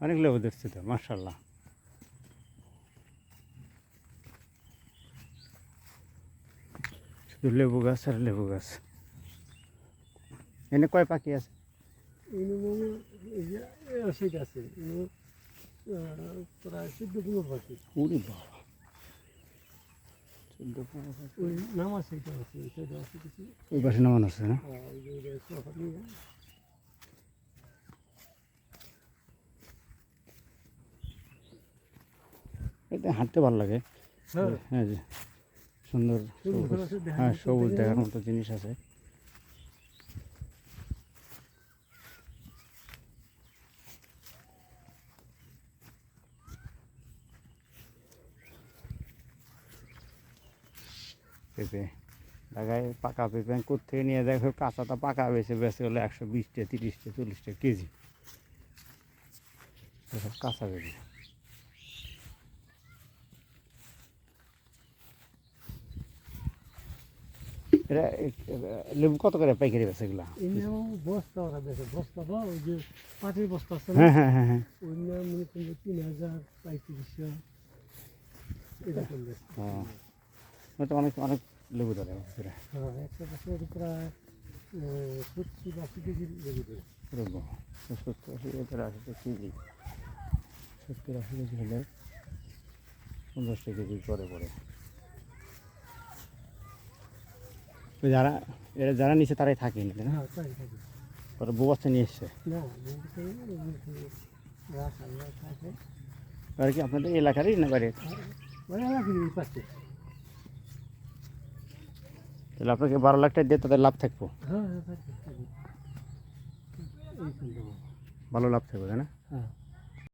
অনেক লেবু ধরছে তো, মাশাআল্লাহ। শুধু লেবু গাছ আর লেবু গাছ। এনে কয় পাখি আছে? সেটা আছে প্রায় 14-15 পাখি। উরি বাবা, 14-15 পাখি। ওই নাম আছে, এটা আছে, সেটা আছে কিছু। ওই পাশে নামানো আছে না? ওই যে সোফা নিয়ে এতে হাঁটতে ভালো লাগে। হ্যাঁ হ্যাঁ জি, সুন্দর সুন্দর সবুজ। আছে, দেখার হ্যাঁ, মতো সবুজ জায়গা। দেখার মতো জিনিস আছে। পেঁপে ঢাকায় পাকা পেঁপে কোথেকে নিয়ে দেখো, কাঁচাটা পাকা বেছে বেছে হলো 120টা 30টা 40টা কেজি। এসব কাঁচা পেঁপে। এটা লেবু কত করে পাইকারি বেছে এগুলা? এমনিও বস্তা ওরা বেচে, বস্তা বা ওই যে পাটির বস্তা আছে না, হ্যাঁ হ্যাঁ হ্যাঁ হ্যাঁ। ওই নিয়ে মনে করেন যে 3000 3500 এরকম বেচে। ওটা অনেক অনেক লেবু ধরে ভিতরে। হ্যাঁ, একটা বছর প্রায় 70-80 কেজি লেগে যায়। 70-80 কেজি, 70-80 কেজি হলে 50 কেজি পরে পরে। তো যারা এরা যারা নিচে তারাই থাকে না, তাই না? হ্যাঁ, তাই থাকে। ওরা বস্তা নিয়ে এসছে। না, মনে করেন রাখা থাকে। আর কি আপনাদের এলাকারই না বাইরে? ওই এলাকায় পাচ্ছে। তাহলে আপনাকে 12 লাখ টাকা দিয়ে তাদের লাভ থাকবো, হ্যাঁ, হ্যাঁ, থাকে, থাকে। এই সুন্দর। ভালো লাভ থাকবে, তাই না? হ্যাঁ।